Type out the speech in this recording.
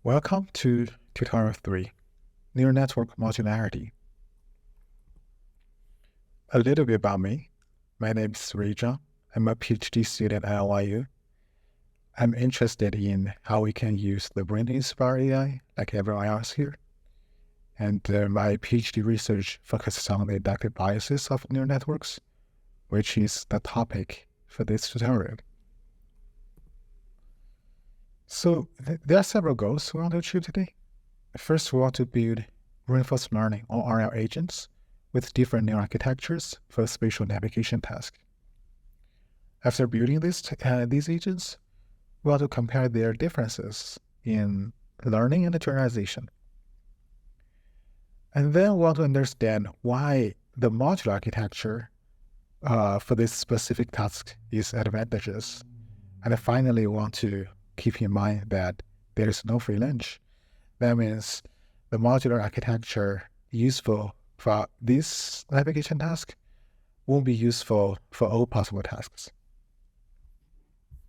Welcome to Tutorial 3, Neural Network Modularity. A little bit about me. My name is Reja. I'm a PhD student at NYU. I'm interested in how we can use the brain-inspired AI like everyone else here. And my PhD research focuses on the inductive biases of neural networks, which is the topic for this tutorial. So there are several goals we want to achieve today. First, we want to build reinforcement learning or RL agents with different neural architectures for spatial navigation tasks. After building these agents, we want to compare their differences in learning and generalization. And then we want to understand why the modular architecture for this specific task is advantageous. And finally, we want to keep in mind that there is no free lunch. That means the modular architecture useful for this navigation task won't be useful for all possible tasks.